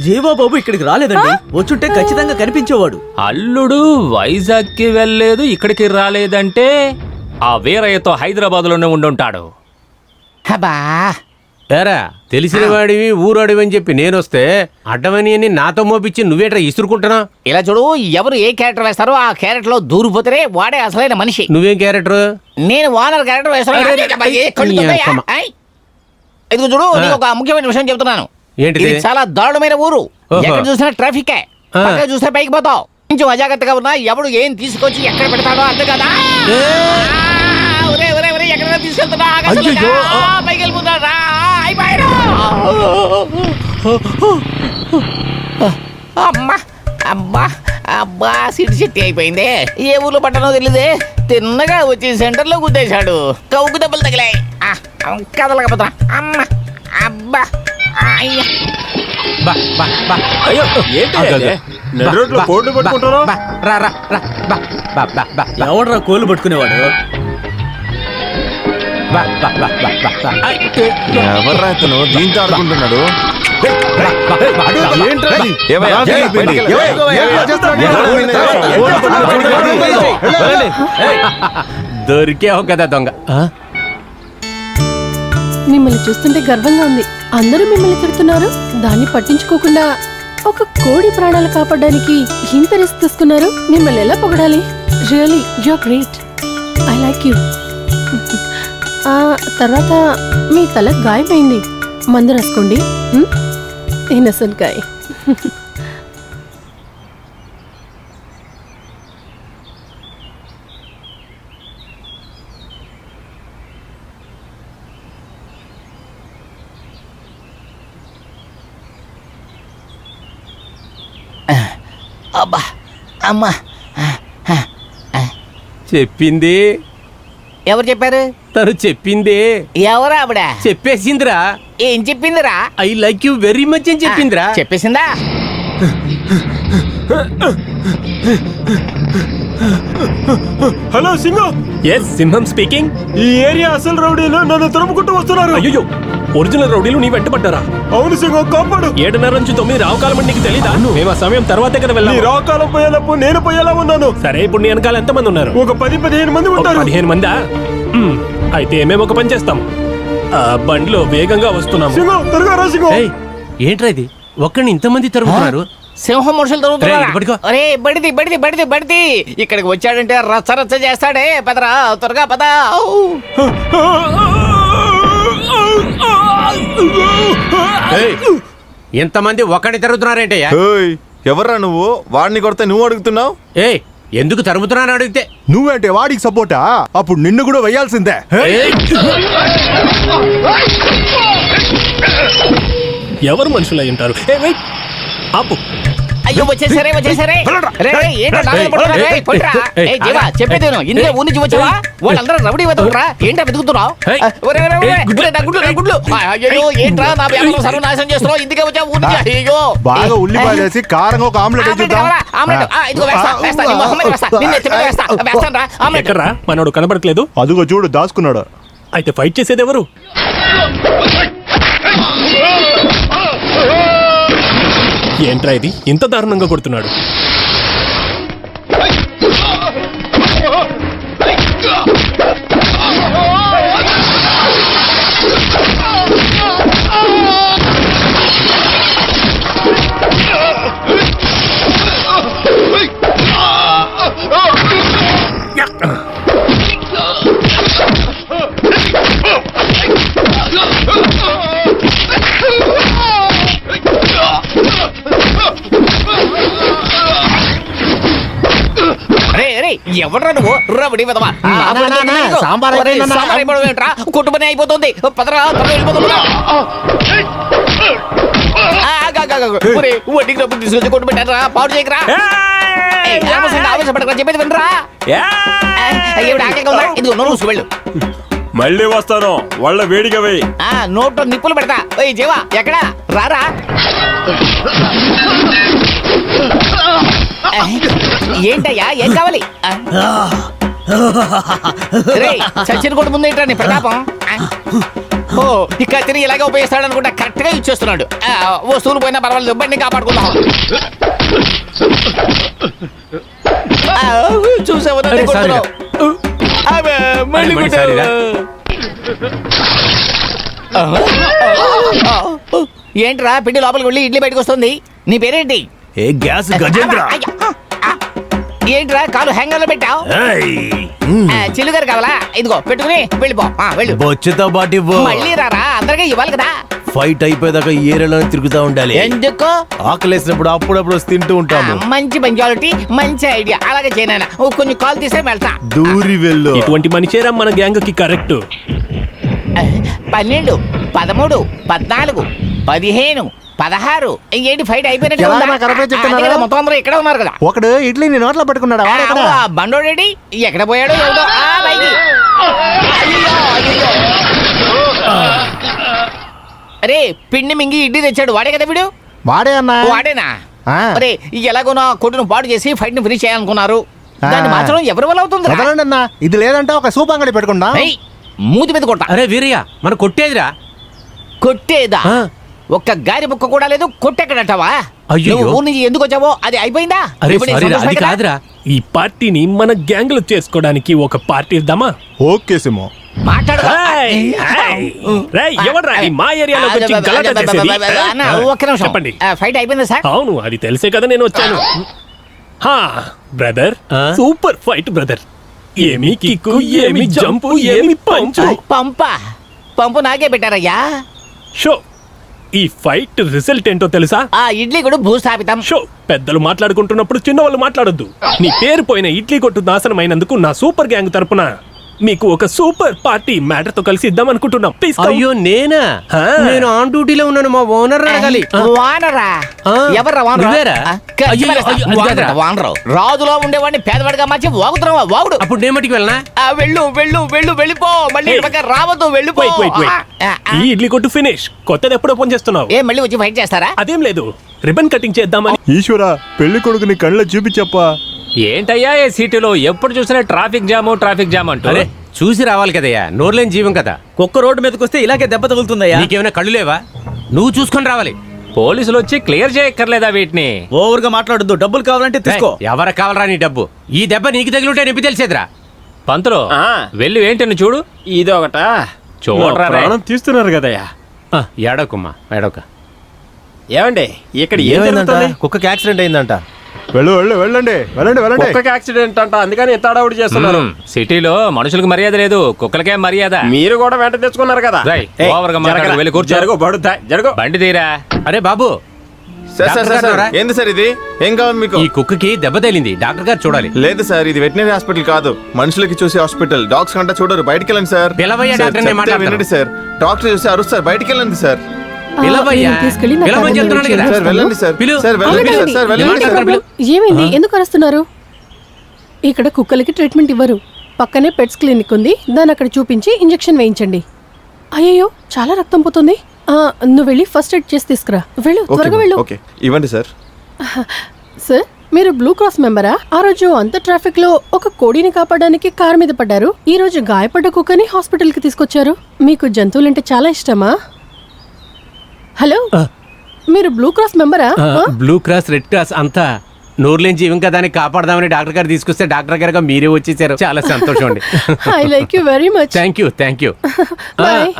జీవాబాబు ఇక్కడికి రాలేదండి. వచ్చుంటే ఖచ్చితంగా కనిపించేవాడు. అల్లుడు వైజాగ్కి వెళ్ళలేదు, ఇక్కడికి రాలేదంటే ఆ వీరయ్యతో హైదరాబాద్లోనే ఉండుంటాడు. అబ్బా ఏరా తెలిసిన వాడివి ఊరాడివి అని చెప్పి నేనొస్తే అడ్డమని అని నాతో మోపించి నువ్వేట్రా ఇసురుకుంటున్నా? ఇలా చూడు, ఎవరు ఏ క్యారెక్టర్ వేస్తారో ఆ క్యారెక్టర్ లో దూరిపోతే వాడే అసలైన మనిషి. నువ్వేం క్యారెక్టర్? నేను వానర్ క్యారెక్టర్ వేస్తాను. ఇదిగో చూడు, నీకు ఒక ముఖ్యమైన విషయం చెప్తున్నాను. ఏంటిది? ఇది చాలా దారుణమైన ఊరు. ఓహో. ఎక్కడ చూసినా ట్రాఫిక్, పక్కన చూస్తే పైకి పోతావు. కొంచెం అజాగ్రత్తగా ఉన్నా ఎవడు ఏం తీసుకొచ్చి ఎక్కడ పెడతాడో అంతే కదా. ఎక్కడ తీసుకెళ్తున్నా పైకి వెళ్ళిపోతాడా? అయిపోయాడు. అమ్మా అబ్బా అబ్బా సిడి చెట్టి అయిపోయింది. ఏ ఊర్లో పట్టనో తెలియదే. తిన్నగా వచ్చి సెంటర్ లో గుద్దేశాడు. కౌకు దెబ్బలు తగిలాయి. కదలకపోతా. అమ్మ అబ్బా అయ్యా. ఎవడ్రా కోళ్ళు పట్టుకునేవాడు? ఎవర్రా అతను దీంతో ఆడుకుంటున్నాడు? దొరికావు కదా దొంగ. మిమ్మల్ని చూస్తుంటే గర్వంగా ఉంది. అందరూ మిమ్మల్ని తిడుతున్నారు, దాన్ని పట్టించుకోకుండా ఒక కోడి ప్రాణాలు కాపాడడానికి ఇంత రిస్క్ తీసుకున్నారు. మిమ్మల్ని ఎలా పొగడాలి? Really you are great. I like you. తర్వాత మీ తల గాయమైంది, మందు రాసుకోండి. Innocent guy. అబ్బా అమ్మా. చెప్పింది ఎవరు చెప్పారు? తను చెప్పింది. ఎవరా ఆవిడ? చెప్పేసిందిరా. ఏం చెప్పిందిరా? I like you very much అని చెప్పిందిరా. చెప్పేసిందా? Hello Singam. Yes, Simham speaking. ఈ ఏరియా అసలు రౌడీలు నన్ను తరుముకుంటూ వస్తున్నారు. అయ్యో, ఒరిజినల్ రౌడీలు నీ వెంటబడ్డారా? అవును సింగం, కాపాడు. 7:30 నుంచి 9 రావుకాలం అని నీకు తెలీదా? మేము ఆ సమయం తర్వాతే కదా వెళ్ళాం. నీ రాకాలం పోయేటప్పుడు నేను పోయేలా ఉన్నాను. సరే, ఇప్పుడు నీ వెనకాల ఎంతమంది ఉన్నారు? ఒక 10-15 మంది ఉంటారు. 15 మందా? అయితే మేము ఒక పని చేస్తాం. ఆ బండిలో వేగంగా వస్తున్నాము. సింగం త్వరగా రా సింగం. ఏంట్రా ఇది? ఒక్కడిని ఇంతమంది తరుగుతున్నారు. సింహం మనుషులు బడిది ఇక్కడికి వచ్చాడంటే రచ్చ రచ్చ చేస్తాడే. పదరా త్వరగా పద. ఎంతమంది ఒక్కడి తరుగుతున్నారేంటయ్యా? ఎవర్రా నువ్వు? వాడిని కొడితే నువ్వు అడుగుతున్నావు? ఎందుకు తరుగుతున్నాను అడిగితే నువ్వేంటే వాడికి సపోర్టా? అప్పుడు నిన్ను కూడా వేయాల్సిందే. ఎవరు మనుషులు అయి ఉంటారు? ఆపు. అయ్యో వచ్చేసరే. చెప్పేది ఇందులో ఊరి నుంచి వచ్చావా? వాళ్ళందరూ రౌడీ వెతుకురా. ఏంటా వెతుకుతున్నావు? అయ్యో ఏంట్రా నా వ్యాపారం సర్వనాశనం చేస్తున్నావు? ఇందుకే వచ్చా ఊరి నుంచి? అయ్యో బాగా ఉల్లిపాయ వేసి కారంగా ఒక ఆమ్లెట్ ఎక్కడ్రా? మనోడు కనబడట్లేదు. అదుగో చూడు, దాచుకున్నాడు. అయితే ఫైట్ చేసేది ఎవరు? ఏంట్రా ఇది ఇంత దారుణంగా కొడుతున్నాడు? ఎవడ్రా నువ్వు? రౌడీ వెధవా. సాంబార్ అయిపోయింట్రా. కుటుంబనే అయిపోతుంది. పదరా వడ్డీకి డబ్బులు తీసుకొచ్చి కొట్టు పెట్టారా. పాడు చేయకరా. ఆవేశపడకరా, చెప్పేది వినరా. ఇదిగో నువ్వు వెళ్ళు. మళ్ళీ వస్తాను. వాళ్ళ వేడిగా వేయి. నోట్లో నిప్పులు పెడతా. జీవా ఎక్కడా? రారా. ఏంటయ్యా, ఏం కావాలి? చచ్చిన కొట్టు ముందు ఏంటా నీ ప్రతాపం? ఓ ఈ కత్తిని ఇలాగే ఉపయోగిస్తాడు అనుకుంటా కరెక్ట్ గా ఇచ్చేస్తున్నాడు. వస్తువులు పోయినా పర్వాలేదు, బండి కాపాడుకుందాం. చూసావు అరే, సారీ రా. మళ్ళీ మళ్ళీ సారీ రా. ఏంట్రా పిండి లోపలికి వెళ్ళి ఇడ్లీ బయటకు వస్తుంది? నీ పేరేంటి? ఏ గ్యాస్ గజేంద్ర. ఏంట్రా కాలు హ్యాంగర్ లో పెట్టావు? చిల్లుగారు కావాలా? ఇదిగో పెట్టుకుని వెళ్ళిపో. వెళ్ళు. బొచ్చుతో పాటు ఇవ్వు. మళ్ళీ రారా, అందరికీ ఇవ్వాలి కదా. ఫైట్ అయిపోయేదాకా ఈ ఏరియాలో తిరుగుతూ ఉండాలి. ఎందుకు? ఆకలేసినప్పుడు అప్పుడప్పుడు వస్తే తింటూ ఉంటాము. మంచి పంచాలిటీ, మంచి ఐడియా. అలాగే చేయనా, కొంచెం కాల్ తీసే వెళ్తా. దూరి వెళ్ళు. ఇటువంటి మనిషేరా మన గ్యాంగ్ కి కరెక్ట్. 12, 13, 14, 15, 16. ఏంటి ఫైట్ అయిపోయినట్టు ఎలా ఉందా? నా కరెక్ట్గా చెప్తున్నారా? అదే కదా, మొత్తం అందరూ ఇక్కడే ఉన్నారు కదా. ఒకడు ఇడ్లీని నోట్లో పట్టుకున్నాడు. బండోడేడి ఎక్కడ పోయాడో ఎవడో. పైకి. అయ్యో, అయ్యో. అరే పిండి మింగి ఇడ్లీ తెచ్చాడు, వాడే కదా వీడు? వాడే అన్నా. వాడేనా? అరే ఎలాగో నా కొట్టును పాడు చేసి ఫైట్ ని ఫినిష్ చేయాలనుకున్నారు. దాన్ని మార్చడం ఎవరి వల్ల అవుతుంది? వదలండి అన్నా, ఇది లేదంటే ఒక సూప్ అంగడి పెట్టుకుంటా. మూతి మీద కొట్టా. అరే వీరయ్య, మన కొట్టేదిరా. కొట్టేదా? ఆ. ఒక్క గారి ముక్క కూడా లేదు. కొట్టెక్కడంటావా? అయ్యయ్యో. నువ్వు ఊరు నుంచి ఎందుకు వచ్చావో అది అయిపోయిందా? అరే ఇప్పుడు నీ సారీ రా, సంతోషమే అది కదా? కాదురా. ఈ పార్టీని మన గ్యాంగ్ లో చేసుకోవడానికి ఒక పార్టీ ఇద్దామా? ఓకే సిమో. మాట్లాడు. ఎవర్రా ఈ మా ఏరియాలోకి వచ్చి గలాటా చేసేది? అన్న, ఒక్క నిమిషం. చెప్పండి. ఫైట్ అయిపోయిందా సార్? అవును, అది తెలిసే కదా నేను వచ్చాను. హా బ్రదర్, ఆ? Super fight brother. ఏమి కిక్కు, ఏమి జంపు, ఏమి పంచు. పంపు నాకే పెట్టారయ్యా. షో, ఈ ఫైట్ రిజల్ట్ ఏంటో తెలుసా? ఆ ఇడ్లీ కూడా భూస్థాపితం. షో, పెద్దలు మాట్లాడుకుంటున్నప్పుడు చిన్నవాళ్ళు మాట్లాడొద్దు. నీ పేరు పోయిన ఇడ్లీ కొట్టు నాశనమైనందుకు నా సూపర్ గ్యాంగ్ తరపున మీకు ఒక సూపర్ పార్టీ మ్యాటర్ తో కలిసి ఇద్దాం అనుకుంటున్నాం. Please come. అయ్యో నేనా? ఆ. నేను ఆన్ డ్యూటీలో ఉన్నాను, మా ఓనర్ అడగాలి. వానరా? ఆ. ఎవర్రా వానరా? నువ్వేరా? అయ్యో, అయ్యో, అది కాదురా. వానరు రాజులో ఉండేవాడిని పేదవాడిగా మార్చి వాగుతున్నావా వాగుడు? అప్పుడు నేను మటుకు వెళ్ళనా? వెళ్ళు వెళ్ళు వెళ్ళు వెళ్ళిపో. మళ్ళీ Hey. ఇటు పక్క రావద్దు, వెళ్ళిపో. Wait, wait, wait. ఈ ఇడ్లీ కొట్టు ఫినిష్. కొత్తది ఎప్పుడు ఓపెన్ చేస్తున్నావు? ఏ మళ్ళీ వచ్చి ఫైట్ చేస్తారా? అదేం లేదు, రిబన్ కటింగ్ చేద్దామని. ఈశ్వర, పెళ్లి కొడుకుని కళ్ళ చూపించప్పా. ఏంటయ్యా ఈ సిటీలో ఎప్పుడు చూసినా ట్రాఫిక్ జామ్ అంటూ. అరే చూసి రావాలి కదయ్యా, నోర్లేని జీవం కదా. కుక్క రోడ్డు మీదకి వస్తే ఇలాగే దెబ్బ తగులుతుందయ్యా. నీకేమైనా కళ్ళు లేవా? నువ్వు చూసుకొని రావాలి. పోలీసులు వచ్చి క్లియర్ చేయక్కర్లేదా వీటిని? ఓవర్గా మాట్లాడొద్దు. డబ్బులు కావాలంటే తీసుకో. ఎవరికి కావాలరా నీ డబ్బు? ఈ దెబ్బ నీకు తగిలింటే నొప్పి తెలిసేదిరా. పంతులు వెళ్ళి ఏంటని చూడు. ఇదొకట చూడరా రే. ప్రాణం తీస్తున్నారు కదయ్యా. ఏడవకమ్మా, ఏడవక. ఏమండి ఇక్కడ ఏమైందంట? ఏమైందంటే కుక్కకి యాక్సిడెంట్ అయిందంట. వెళ్ళండి. కుక్కకి యాక్సిడెంట్ అంట, అందుకని ఎత్తాడవుడు చేస్తున్నారు. సిటీలో మనుషులకు మర్యాద లేదు, కుక్కలకే మర్యాద. మీరు కూడా వెంట తెచ్చుకున్నారు కదా. రేయ్, ఏయ్, ఓవర్గా మాట్లాడకు, జరగరా. వెళ్ళి కూర్చో. జరుగు, పడుద్దా, జరుగు. బండి తీరా. అరే బాబు, సార్ డాక్టర్ సార్ గారు రా. సార్, ఏంది సార్ ఇది? ఏం కావాలి మీకు? ఈ కుక్కకి దెబ్బ తగిలింది, డాక్టర్ గారు చూడాలి. లేదు సార్, ఇది వెటనరీ హాస్పిటల్ కాదు, మనుషులకి చూసే హాస్పిటల్. డాగ్స్ కంటే చూడరు, బయటికి వెళ్ళండి సార్. పిలవయ్యా, సార్, డాక్టర్ని చెప్తే మాట్లాడతాను. వినండి సార్. డాక్టర్ చూసి అరుస్తారు, బయటికి వెళ్ళండి సార్. పిలవయ్యా. నేను తీసుకెళ్ళి నా పిలవమని కార్లో చెప్తున్నాను వెయిట్ కదా. సార్ చేస్తాను. వెళ్ళండి సార్. పిలు. సార్ వెళ్ళండి సార్. ఆగండి. సార్ వెళ్ళండి ఏంటి సార్. ప్రాబ్లం? ఏమైంది? ఎందుకు అరుస్తున్నారు? ఇక్కడ కుక్కలకి ట్రీట్మెంట్ ఇవ్వరు. పక్కనే పెట్స్ క్లినిక్ ఉంది, దాన్ని అక్కడ చూపించి ఇంజెక్షన్ వేయించండి. అయ్యో చాలా రక్తం పోతుంది. నువ్వు వెళ్ళి ఫస్ట్ ఎయిడ్ చేసి తీసుకురా. వెళ్ళు, త్వరగా వెళ్ళు. ఓకే, ఇవ్వండి సార్. సార్, మీరు బ్లూ క్రాస్ మెంబరా? ఆ రోజు అంత ట్రాఫిక్ లో ఒక కోడిని కాపాడడానికి కారు మీద పడ్డారు. ఈ రోజు గాయపడ్డ కుక్కని హాస్పిటల్ కి తీసుకొచ్చారు. మీకు జంతువులంటే చాలా ఇష్టమా? హలో, మీరు బ్లూ క్రాస్ మెంబరా? బ్లూ క్రాస్, రెడ్ క్రాస్ అంతా నోర్లేని జీవం కదా అని కాపాడదామని డాక్టర్ గారు తీసుకొస్తే డాక్టర్ గారుగా మీరే వచ్చేసారు. చాలా సంతోషం అండి. I like you very much. Thank you. Bye.